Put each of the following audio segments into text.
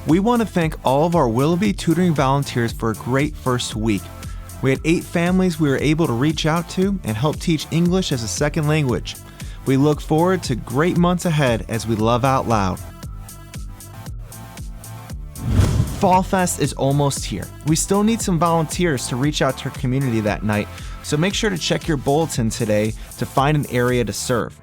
We want to thank all of our Willoughby tutoring volunteers for a great first week. We had 8 families we were able to reach out to and help teach English as a second language. We look forward to great months ahead as we love out loud. Fall Fest is almost here. We still need some volunteers to reach out to our community that night, so make sure to check your bulletin today to find an area to serve.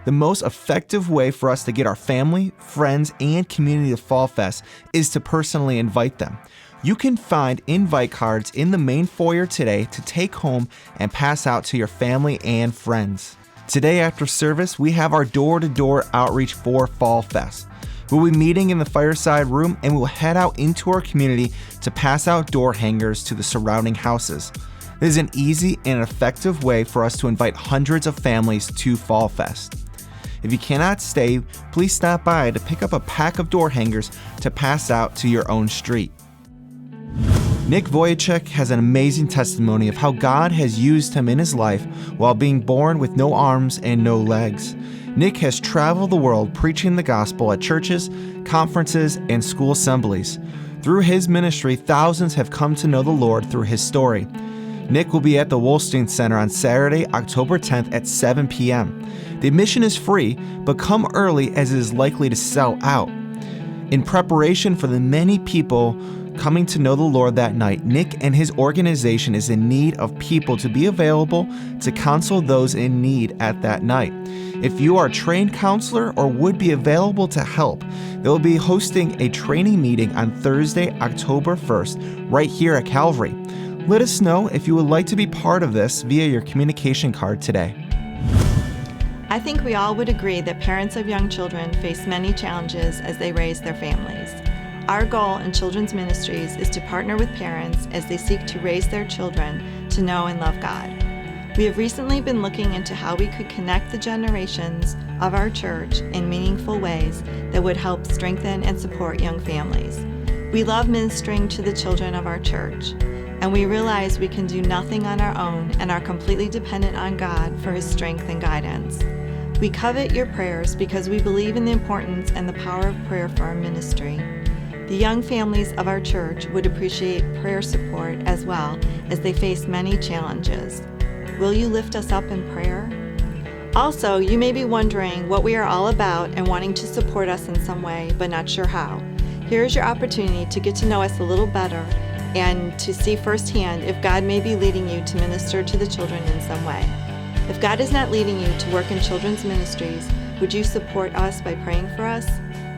The most effective way for us to get our family, friends, and community to Fall Fest is to personally invite them. You can find invite cards in the main foyer today to take home and pass out to your family and friends. Today after service, we have our door-to-door outreach for Fall Fest. We'll be meeting in the fireside room and we'll head out into our community to pass out door hangers to the surrounding houses. This is an easy and effective way for us to invite hundreds of families to Fall Fest. If you cannot stay, please stop by to pick up a pack of door hangers to pass out to your own street. Nick Vujicic has an amazing testimony of how God has used him in his life while being born with no arms and no legs. Nick has traveled the world preaching the gospel at churches, conferences, and school assemblies. Through his ministry, thousands have come to know the Lord through his story. Nick will be at the Wolstein Center on Saturday, October 10th at 7 p.m. The admission is free, but come early as it is likely to sell out. In preparation for the many people coming to know the Lord that night, Nick and his organization is in need of people to be available to counsel those in need at that night. If you are a trained counselor or would be available to help, they will be hosting a training meeting on Thursday, October 1st, right here at Calvary. Let us know if you would like to be part of this via your communication card today. I think we all would agree that parents of young children face many challenges as they raise their families. Our goal in children's ministries is to partner with parents as they seek to raise their children to know and love God. We have recently been looking into how we could connect the generations of our church in meaningful ways that would help strengthen and support young families. We love ministering to the children of our church, and we realize we can do nothing on our own and are completely dependent on God for His strength and guidance. We covet your prayers because we believe in the importance and the power of prayer for our ministry. The young families of our church would appreciate prayer support as well as they face many challenges. Will you lift us up in prayer? Also, you may be wondering what we are all about and wanting to support us in some way, but not sure how. Here is your opportunity to get to know us a little better and to see firsthand if God may be leading you to minister to the children in some way. If God is not leading you to work in children's ministries, would you support us by praying for us?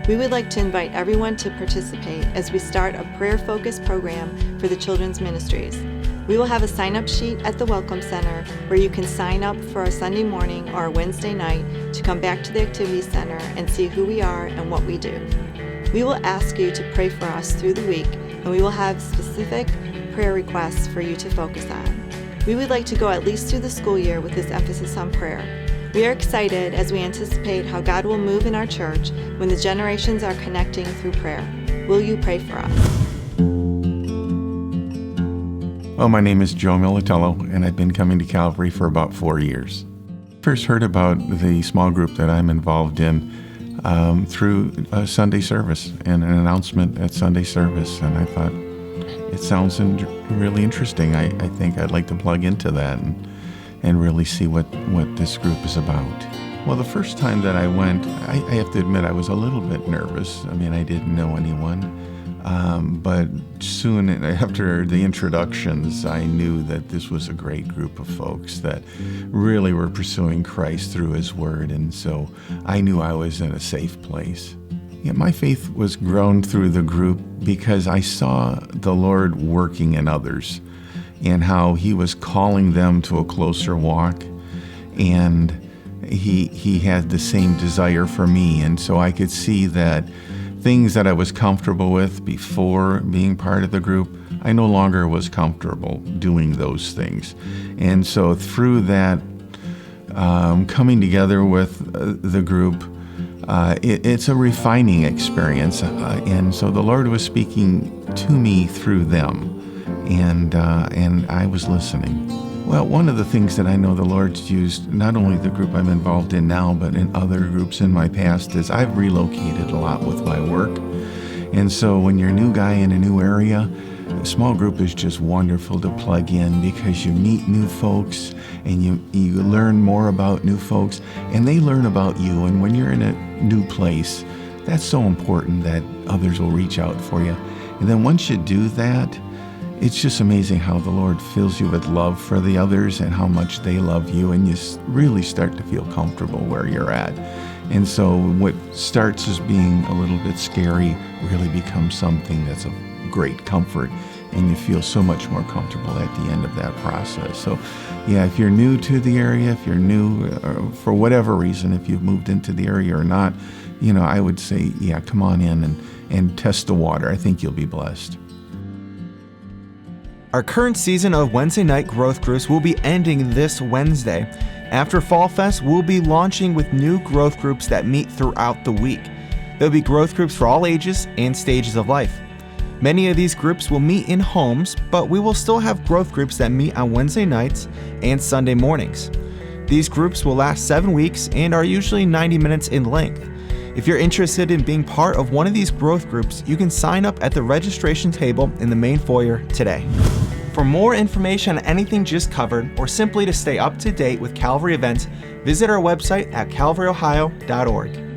We would like to invite everyone to participate as we start a prayer-focused program for the children's ministries. We will have a sign-up sheet at the Welcome Center where you can sign up for a Sunday morning or a Wednesday night to come back to the Activity Center and see who we are and what we do. We will ask you to pray for us through the week, and we will have specific prayer requests for you to focus on. We would like to go at least through the school year with this emphasis on prayer. We are excited as we anticipate how God will move in our church when the generations are connecting through prayer. Will you pray for us? Well, my name is Joe Militello, and I've been coming to Calvary for about 4 years. First heard about the small group that I'm involved in through a Sunday service and an announcement at Sunday service, and I thought, it sounds really interesting. I think I'd like to plug into that and really see what this group is about. Well, the first time that I went, I have to admit I was a little bit nervous. I mean, I didn't know anyone. But soon after the introductions, I knew that this was a great group of folks that really were pursuing Christ through His Word, and so I knew I was in a safe place. Yeah, my faith was grown through the group because I saw the Lord working in others and how He was calling them to a closer walk, and He had the same desire for me, and so I could see that things that I was comfortable with before being part of the group, I no longer was comfortable doing those things. And so through that, coming together with the group, it's a refining experience. And so the Lord was speaking to me through them, and I was listening. Well, one of the things that I know the Lord's used, not only the group I'm involved in now, but in other groups in my past, is I've relocated a lot with my work. And so when you're a new guy in a new area, a small group is just wonderful to plug in because you meet new folks and you learn more about new folks and they learn about you. And when you're in a new place, that's so important that others will reach out for you. And then once you do that, it's just amazing how the Lord fills you with love for the others and how much they love you, and you really start to feel comfortable where you're at. And so what starts as being a little bit scary really becomes something that's of great comfort, and you feel so much more comfortable at the end of that process. So yeah, if you're new to the area, if you're new for whatever reason, if you've moved into the area or not, I would say, yeah, come on in and test the water. I think you'll be blessed. Our current season of Wednesday night growth groups will be ending this Wednesday. After Fall Fest, we'll be launching with new growth groups that meet throughout the week. There'll be growth groups for all ages and stages of life. Many of these groups will meet in homes, but we will still have growth groups that meet on Wednesday nights and Sunday mornings. These groups will last 7 weeks and are usually 90 minutes in length. If you're interested in being part of one of these growth groups, you can sign up at the registration table in the main foyer today. For more information on anything just covered, or simply to stay up to date with Calvary events, visit our website at calvaryohio.org.